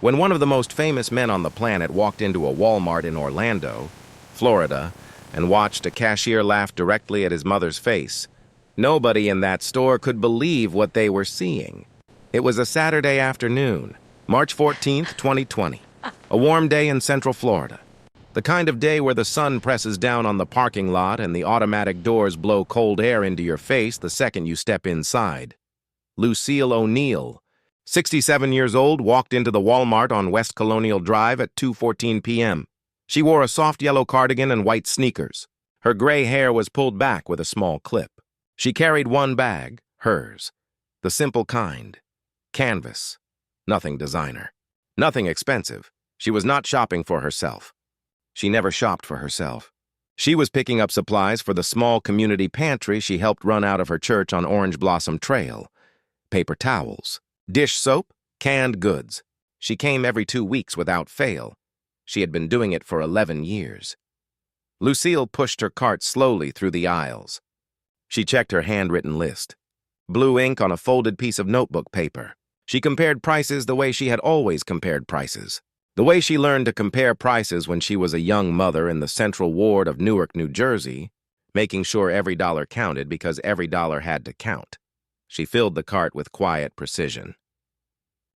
When one of the most famous men on the planet walked into a Walmart in Orlando, Florida, and watched a cashier laugh directly at his mother's face, nobody in that store could believe what they were seeing. It was a Saturday afternoon, March 14th, 2020, a warm day in Central Florida. The kind of day where the sun presses down on the parking lot and the automatic doors blow cold air into your face the second you step inside. Lucille O'Neill, 67 years old, walked into the Walmart on West Colonial Drive at 2:14 p.m. She wore a soft yellow cardigan and white sneakers. Her gray hair was pulled back with a small clip. She carried one bag, hers, the simple kind, canvas, nothing designer, nothing expensive. She was not shopping for herself. She never shopped for herself. She was picking up supplies for the small community pantry she helped run out of her church on Orange Blossom Trail. Paper towels, dish soap, canned goods. She came every 2 weeks without fail. She had been doing it for 11 years. Lucille pushed her cart slowly through the aisles. She checked her handwritten list. Blue ink on a folded piece of notebook paper. She compared prices the way she had always compared prices. The way she learned to compare prices when she was a young mother in the Central Ward of Newark, New Jersey, making sure every dollar counted because every dollar had to count. She filled the cart with quiet precision.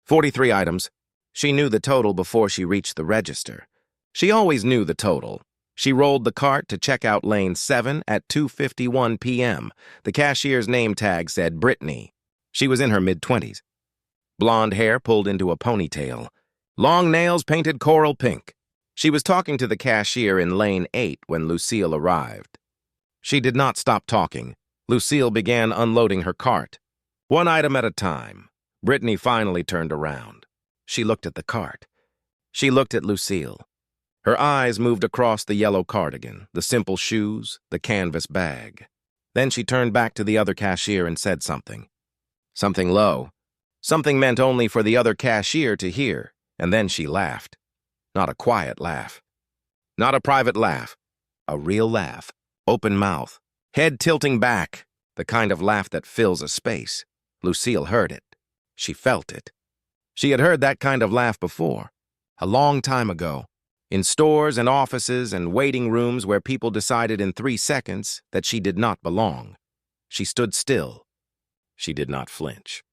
43 items. She knew the total before she reached the register. She always knew the total. She rolled the cart to checkout lane 7 at 2:51 p.m. The cashier's name tag said Brittany. She was in her mid-20s. Blonde hair pulled into a ponytail. Long nails painted coral pink. She was talking to the cashier in lane 8 when Lucille arrived. She did not stop talking. Lucille began unloading her cart. One item at a time. Brittany finally turned around. She looked at the cart. She looked at Lucille. Her eyes moved across the yellow cardigan, the simple shoes, the canvas bag. Then she turned back to the other cashier and said something. Something low. Something meant only for the other cashier to hear. And then she laughed. Not a quiet laugh. Not a private laugh. A real laugh. Open mouth. Head tilting back. The kind of laugh that fills a space. Lucille heard it. She felt it. She had heard that kind of laugh before. A long time ago. In stores and offices and waiting rooms where people decided in 3 seconds that she did not belong. She stood still. She did not flinch.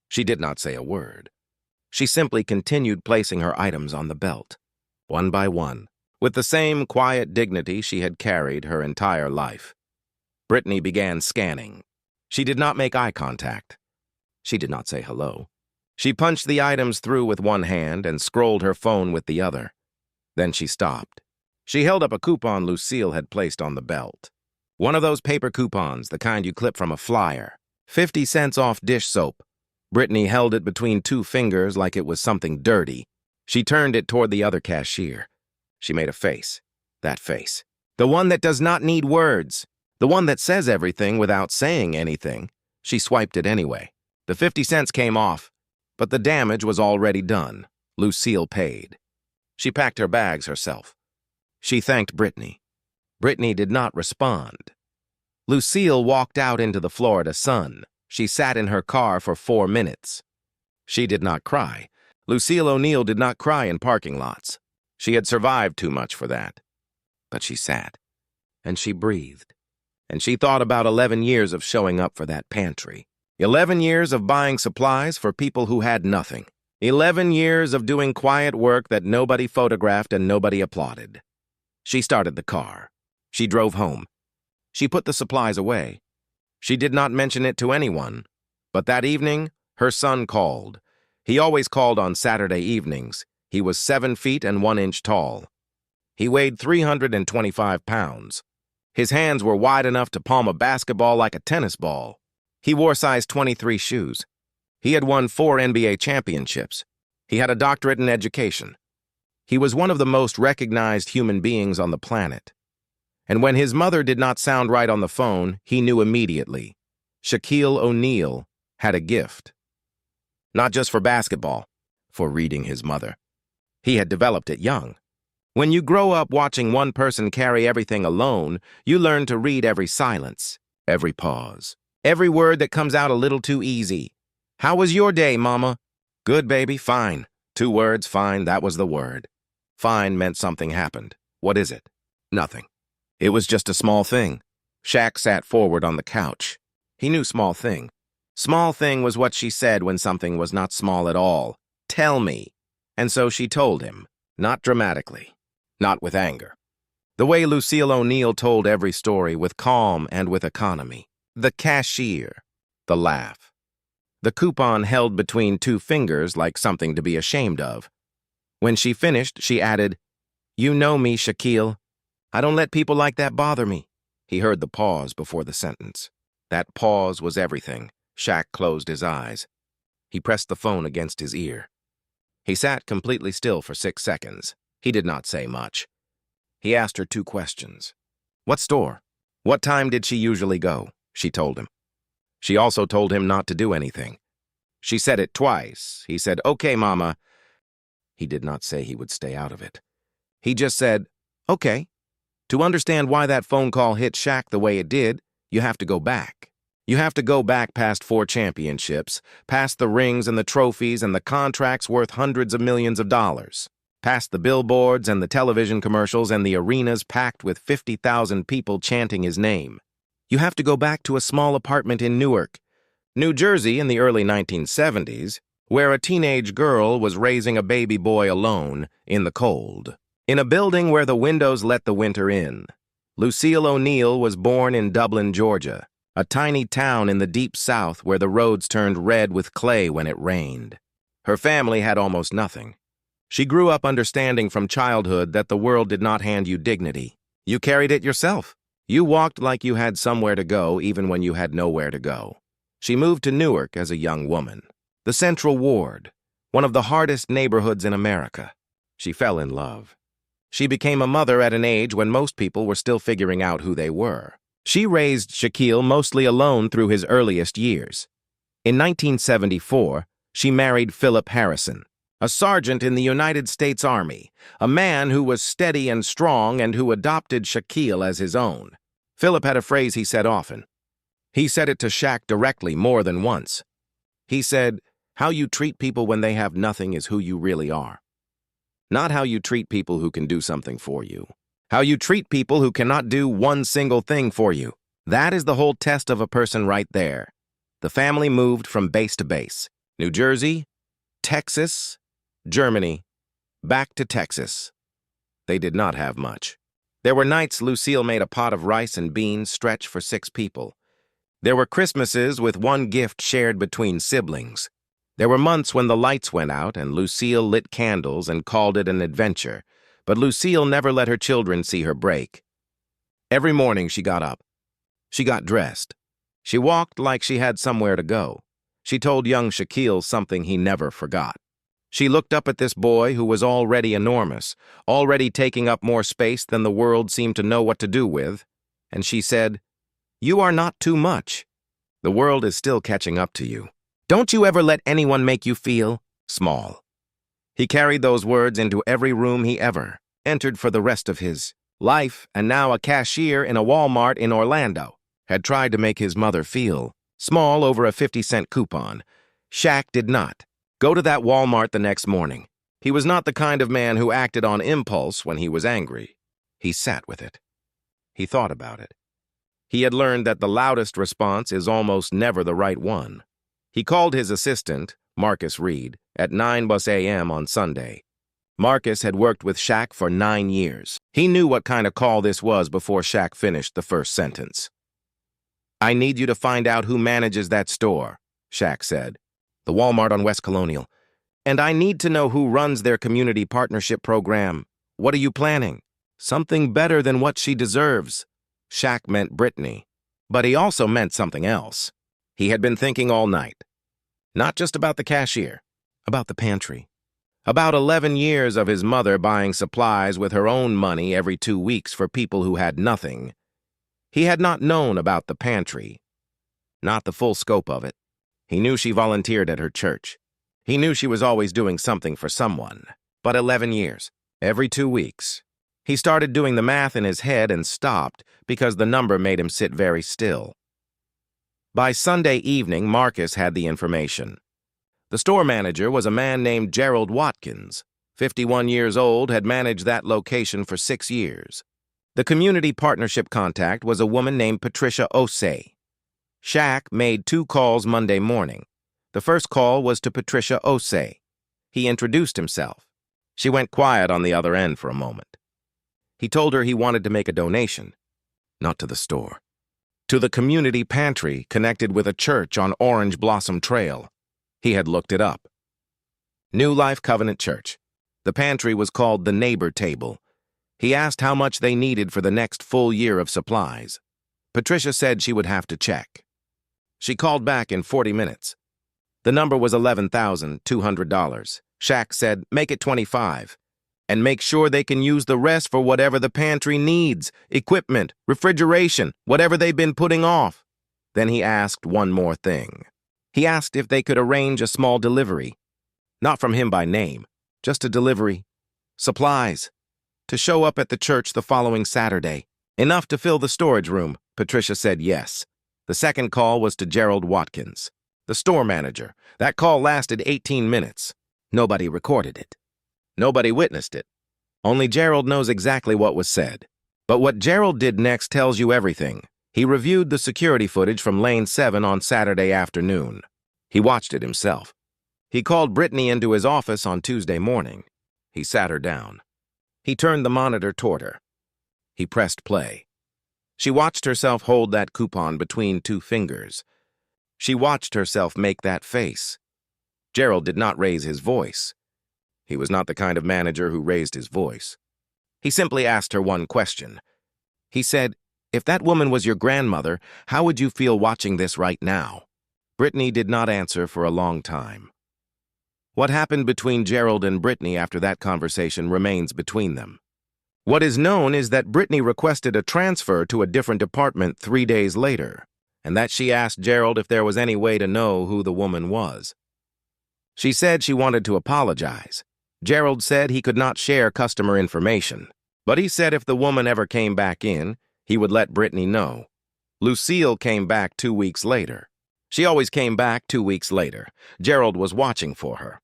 She did not say a word. She simply continued placing her items on the belt, one by one, with the same quiet dignity she had carried her entire life. Brittany began scanning. She did not make eye contact. She did not say hello. She punched the items through with one hand and scrolled her phone with the other. Then she stopped. She held up a coupon Lucille had placed on the belt. One of those paper coupons, the kind you clip from a flyer. 50 cents off dish soap. Brittany held it between 2 fingers like it was something dirty. She turned it toward the other cashier. She made a face. That face. The one that does not need words. The one that says everything without saying anything. She swiped it anyway. The 50 cents came off, but the damage was already done. Lucille paid. She packed her bags herself. She thanked Brittany. Brittany did not respond. Lucille walked out into the Florida sun. She sat in her car for 4 minutes. She did not cry. Lucille O'Neill did not cry in parking lots. She had survived too much for that. But she sat, and she breathed, and she thought about 11 years of showing up for that pantry. 11 years of buying supplies for people who had nothing. 11 years of doing quiet work that nobody photographed and nobody applauded. She started the car. She drove home. She put the supplies away. She did not mention it to anyone, but that evening, her son called. He always called on Saturday evenings. He was 7 feet and 1 inch tall. He weighed 325 pounds. His hands were wide enough to palm a basketball like a tennis ball. He wore size 23 shoes. He had won 4 NBA championships. He had a doctorate in education. He was one of the most recognized human beings on the planet. And when his mother did not sound right on the phone, he knew immediately. Shaquille O'Neal had a gift. Not just for basketball, for reading his mother. He had developed it young. When you grow up watching one person carry everything alone, you learn to read every silence, every pause, every word that comes out a little too easy. How was your day, Mama? Good, baby, fine. 2 words, fine, that was the word. Fine meant something happened. What is it? Nothing. It was just a small thing. Shaq sat forward on the couch. He knew small thing. Small thing was what she said when something was not small at all. Tell me. And so she told him, not dramatically, not with anger. The way Lucille O'Neill told every story, with calm and with economy. The cashier. The laugh. The coupon held between 2 fingers like something to be ashamed of. When she finished, she added, "You know me, Shaquille. I don't let people like that bother me." He heard the pause before the sentence. That pause was everything. Shaq closed his eyes. He pressed the phone against his ear. He sat completely still for 6 seconds. He did not say much. He asked her 2 questions. What store? What time did she usually go? She told him. She also told him not to do anything. She said it twice. He said, "Okay, Mama." He did not say he would stay out of it. He just said, "Okay." To understand why that phone call hit Shaq the way it did, you have to go back. You have to go back past 4 championships, past the rings and the trophies and the contracts worth hundreds of millions of dollars, past the billboards and the television commercials and the arenas packed with 50,000 people chanting his name. You have to go back to a small apartment in Newark, New Jersey in the early 1970s, where a teenage girl was raising a baby boy alone in the cold. In a building where the windows let the winter in. Lucille O'Neill was born in Dublin, Georgia, a tiny town in the deep South where the roads turned red with clay when it rained. Her family had almost nothing. She grew up understanding from childhood that the world did not hand you dignity. You carried it yourself. You walked like you had somewhere to go even when you had nowhere to go. She moved to Newark as a young woman. The Central Ward, one of the hardest neighborhoods in America. She fell in love. She became a mother at an age when most people were still figuring out who they were. She raised Shaquille mostly alone through his earliest years. In 1974, she married Philip Harrison, a sergeant in the United States Army, a man who was steady and strong and who adopted Shaquille as his own. Philip had a phrase he said often. He said it to Shaq directly more than once. He said, "How you treat people when they have nothing is who you really are. Not how you treat people who can do something for you. How you treat people who cannot do one single thing for you. That is the whole test of a person right there." The family moved from base to base. New Jersey, Texas, Germany, back to Texas. They did not have much. There were nights Lucille made a pot of rice and beans stretch for 6 people. There were Christmases with one gift shared between siblings. There were months when the lights went out and Lucille lit candles and called it an adventure, but Lucille never let her children see her break. Every morning she got up. She got dressed. She walked like she had somewhere to go. She told young Shaquille something he never forgot. She looked up at this boy who was already enormous, already taking up more space than the world seemed to know what to do with, and she said, "You are not too much. The world is still catching up to you. Don't you ever let anyone make you feel small." He carried those words into every room he ever entered for the rest of his life, and now a cashier in a Walmart in Orlando had tried to make his mother feel small over a 50-cent coupon. Shaq did not go to that Walmart the next morning. He was not the kind of man who acted on impulse when he was angry. He sat with it. He thought about it. He had learned that the loudest response is almost never the right one. He called his assistant, Marcus Reed, at 9 a.m. on Sunday. Marcus had worked with Shaq for 9 years. He knew what kind of call this was before Shaq finished the first sentence. "I need you to find out who manages that store," Shaq said. "The Walmart on West Colonial. And I need to know who runs their community partnership program. What are you planning?" Something better than what she deserves. Shaq meant Brittany, but he also meant something else. He had been thinking all night. Not just about the cashier, about the pantry. About 11 years of his mother buying supplies with her own money every 2 weeks for people who had nothing. He had not known about the pantry, not the full scope of it. He knew she volunteered at her church. He knew she was always doing something for someone. But 11 years, every 2 weeks. He started doing the math in his head and stopped because the number made him sit very still. By Sunday evening, Marcus had the information. The store manager was a man named Gerald Watkins. 51 years old, had managed that location for 6 years. The community partnership contact was a woman named Patricia Osei. Shaq made 2 calls Monday morning. The first call was to Patricia Osei. He introduced himself. She went quiet on the other end for a moment. He told her he wanted to make a donation, not to the store, to the community pantry connected with a church on Orange Blossom Trail. He had looked it up. New Life Covenant Church. The pantry was called the Neighbor Table. He asked how much they needed for the next full year of supplies. Patricia said she would have to check. She called back in 40 minutes. The number was $11,200. Shaq said, make it $25, and make sure they can use the rest for whatever the pantry needs, equipment, refrigeration, whatever they've been putting off. Then he asked one more thing. He asked if they could arrange a small delivery. Not from him by name, just a delivery. Supplies. To show up at the church the following Saturday. Enough to fill the storage room. Patricia said yes. The second call was to Gerald Watkins, the store manager. That call lasted 18 minutes. Nobody recorded it. Nobody witnessed it. Only Gerald knows exactly what was said. But what Gerald did next tells you everything. He reviewed the security footage from Lane 7 on Saturday afternoon. He watched it himself. He called Brittany into his office on Tuesday morning. He sat her down. He turned the monitor toward her. He pressed play. She watched herself hold that coupon between 2 fingers. She watched herself make that face. Gerald did not raise his voice. He was not the kind of manager who raised his voice. He simply asked her one question. He said, if that woman was your grandmother, how would you feel watching this right now? Brittany did not answer for a long time. What happened between Gerald and Brittany after that conversation remains between them. What is known is that Brittany requested a transfer to a different department 3 days later, and that she asked Gerald if there was any way to know who the woman was. She said she wanted to apologize. Gerald said he could not share customer information, but he said if the woman ever came back in, he would let Brittany know. Lucille came back 2 weeks later. She always came back 2 weeks later. Gerald was watching for her.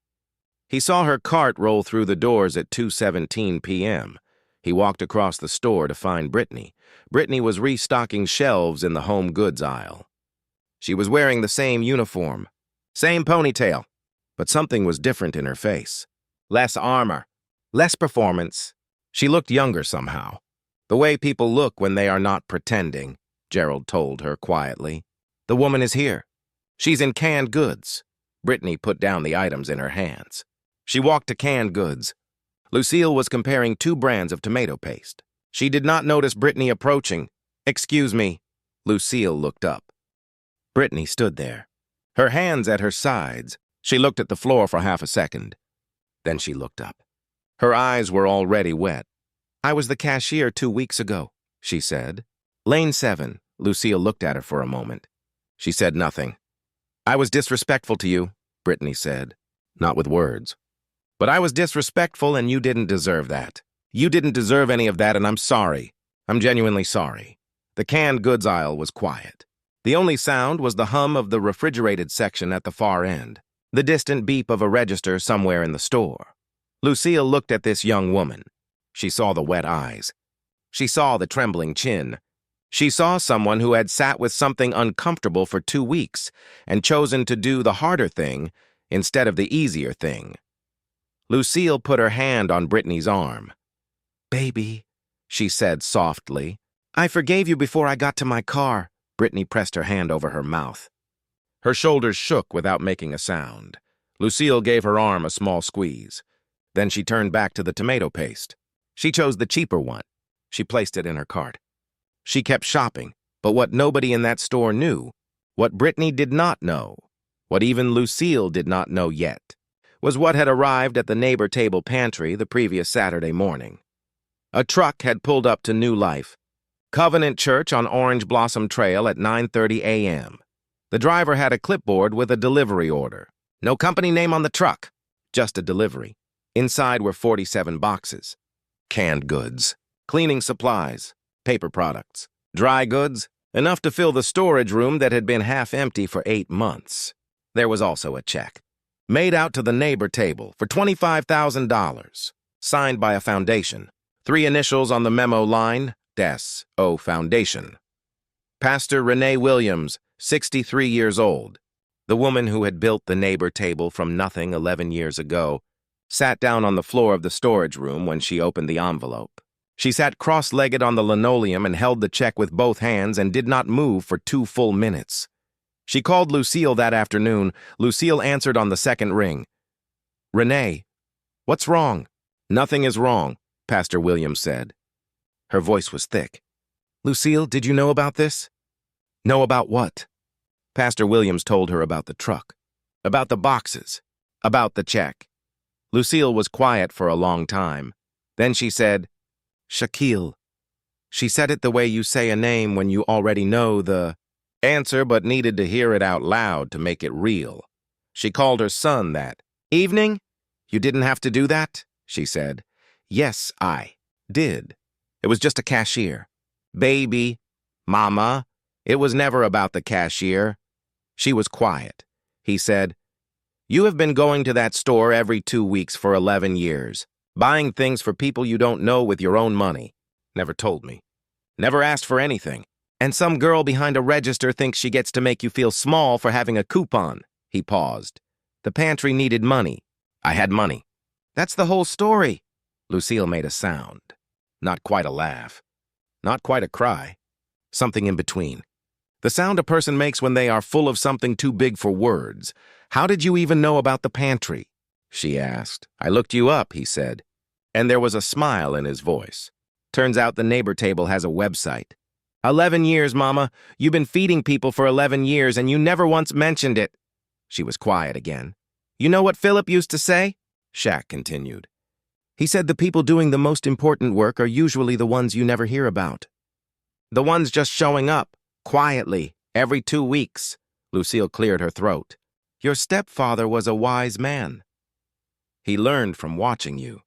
He saw her cart roll through the doors at 2:17 p.m. He walked across the store to find Brittany. Brittany was restocking shelves in the home goods aisle. She was wearing the same uniform, same ponytail, but something was different in her face. Less armor, less performance. She looked younger somehow. The way people look when they are not pretending, Gerald told her quietly. The woman is here. She's in canned goods. Brittany put down the items in her hands. She walked to canned goods. Lucille was comparing 2 brands of tomato paste. She did not notice Brittany approaching. Excuse me. Lucille looked up. Brittany stood there, her hands at her sides. She looked at the floor for half a second. Then she looked up. Her eyes were already wet. I was the cashier 2 weeks ago, she said. Lane 7. Lucille looked at her for a moment. She said nothing. I was disrespectful to you, Brittany said. Not with words. But I was disrespectful and you didn't deserve that. You didn't deserve any of that and I'm sorry. I'm genuinely sorry. The canned goods aisle was quiet. The only sound was the hum of the refrigerated section at the far end, the distant beep of a register somewhere in the store. Lucille looked at this young woman. She saw the wet eyes. She saw the trembling chin. She saw someone who had sat with something uncomfortable for 2 weeks and chosen to do the harder thing instead of the easier thing. Lucille put her hand on Brittany's arm. Baby, she said softly. I forgave you before I got to my car. Brittany pressed her hand over her mouth. Her shoulders shook without making a sound. Lucille gave her arm a small squeeze. Then she turned back to the tomato paste. She chose the cheaper one. She placed it in her cart. She kept shopping, but what nobody in that store knew, what Brittany did not know, what even Lucille did not know yet, was what had arrived at the Neighbor Table pantry the previous Saturday morning. A truck had pulled up to New Life Covenant Church on Orange Blossom Trail at 9:30 a.m. The driver had a clipboard with a delivery order. No company name on the truck, just a delivery. Inside were 47 boxes. Canned goods, cleaning supplies, paper products, dry goods, enough to fill the storage room that had been half empty for 8 months. There was also a check. Made out to the neighbor table for $25,000. Signed by a foundation. 3 initials on the memo line, Des O Foundation. Pastor Renee Williams, 63 years old. The woman who had built the neighbor table from nothing 11 years ago sat down on the floor of the storage room when she opened the envelope. She sat cross-legged on the linoleum and held the check with both hands and did not move for 2 full minutes. She called Lucille that afternoon. Lucille answered on the second ring. "Renee, what's wrong?" "Nothing is wrong," Pastor Williams said. Her voice was thick. "Lucille, did you know about this?" "Know about what?" Pastor Williams told her about the truck, about the boxes, about the check. Lucille was quiet for a long time. Then she said, "Shaquille." She said it the way you say a name when you already know the answer but needed to hear it out loud to make it real. She called her son that. "Evening? You didn't have to do that?" she said. "Yes, I did. It was just a cashier." "Baby, Mama, it was never about the cashier." She was quiet. He said, "You have been going to that store every 2 weeks for 11 years, buying things for people you don't know with your own money. Never told me. Never asked for anything. And some girl behind a register thinks she gets to make you feel small for having a coupon." He paused. "The pantry needed money. I had money. That's the whole story." Lucille made a sound. Not quite a laugh. Not quite a cry. Something in between. The sound a person makes when they are full of something too big for words. "How did you even know about the pantry?" she asked. "I looked you up," he said. And there was a smile in his voice. "Turns out the neighbor table has a website." 11 years, Mama. You've been feeding people for 11 years and you never once mentioned it." She was quiet again. "You know what Philip used to say?" Shaq continued. "He said the people doing the most important work are usually the ones you never hear about. The ones just showing up, quietly, every 2 weeks. Lucille cleared her throat. "Your stepfather was a wise man. He learned from watching you."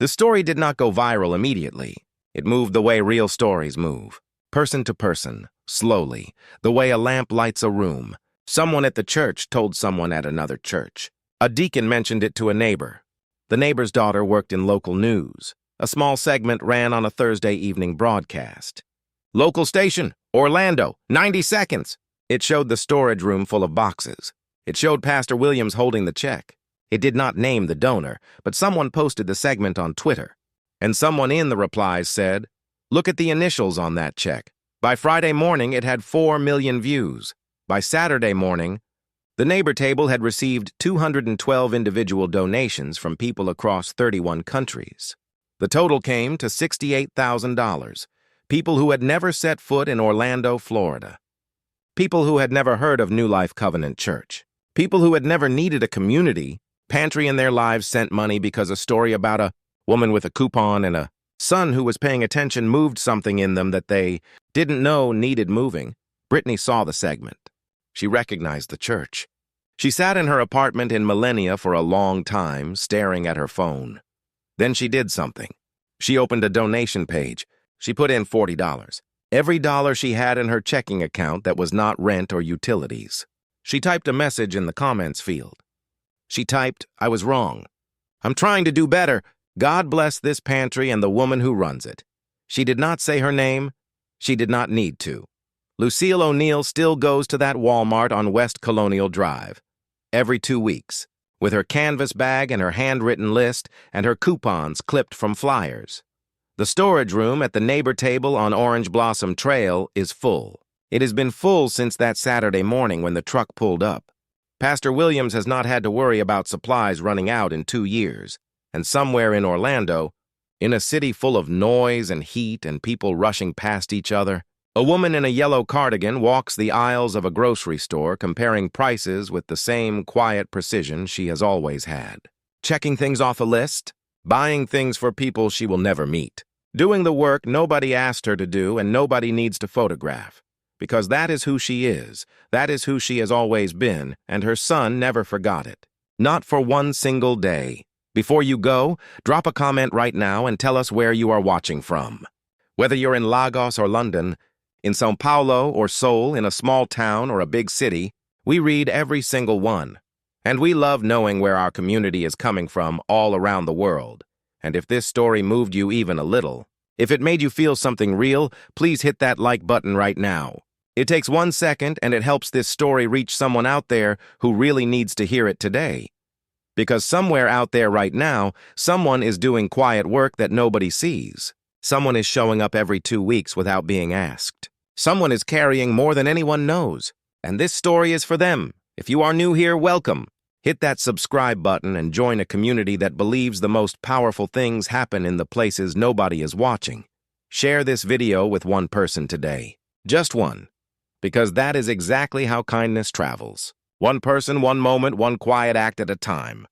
The story did not go viral immediately. It moved the way real stories move. Person to person, slowly, the way a lamp lights a room. Someone at the church told someone at another church. A deacon mentioned it to a neighbor. The neighbor's daughter worked in local news. A small segment ran on a Thursday evening broadcast. "Local station, Orlando, 90 seconds. It showed the storage room full of boxes. It showed Pastor Williams holding the check. It did not name the donor, but someone posted the segment on Twitter. And someone in the replies said, "Look at the initials on that check." By Friday morning, it had 4 million views. By Saturday morning, the neighbor table had received 212 individual donations from people across 31 countries. The total came to $68,000. People who had never set foot in Orlando, Florida. People who had never heard of New Life Covenant Church. People who had never needed a community pantry in their lives sent money because a story about a woman with a coupon and a son who was paying attention moved something in them that they didn't know needed moving. Brittany saw the segment. She recognized the church. She sat in her apartment in Millennia for a long time, staring at her phone. Then she did something. She opened a donation page. She put in $40. Every dollar she had in her checking account that was not rent or utilities. She typed a message in the comments field. She typed, "I was wrong. I'm trying to do better. God bless this pantry and the woman who runs it." She did not say her name. She did not need to. Lucille O'Neill still goes to that Walmart on West Colonial Drive. Every 2 weeks, with her canvas bag and her handwritten list and her coupons clipped from flyers. The storage room at the neighbor table on Orange Blossom Trail is full. It has been full since that Saturday morning when the truck pulled up. Pastor Williams has not had to worry about supplies running out in 2 years. And somewhere in Orlando, in a city full of noise and heat and people rushing past each other, a woman in a yellow cardigan walks the aisles of a grocery store comparing prices with the same quiet precision she has always had. Checking things off a list, buying things for people she will never meet, doing the work nobody asked her to do and nobody needs to photograph. Because that is who she is, that is who she has always been, and her son never forgot it. Not for one single day. Before you go, drop a comment right now and tell us where you are watching from. Whether you're in Lagos or London, in São Paulo or Seoul, in a small town or a big city, we read every single one. And we love knowing where our community is coming from all around the world. And if this story moved you even a little, if it made you feel something real, please hit that like button right now. It takes 1 second and it helps this story reach someone out there who really needs to hear it today. Because somewhere out there right now, someone is doing quiet work that nobody sees. Someone is showing up every 2 weeks without being asked. Someone is carrying more than anyone knows. And this story is for them. If you are new here, welcome. Hit that subscribe button and join a community that believes the most powerful things happen in the places nobody is watching. Share this video with one person today. Just one. Because that is exactly how kindness travels. One person, one moment, one quiet act at a time.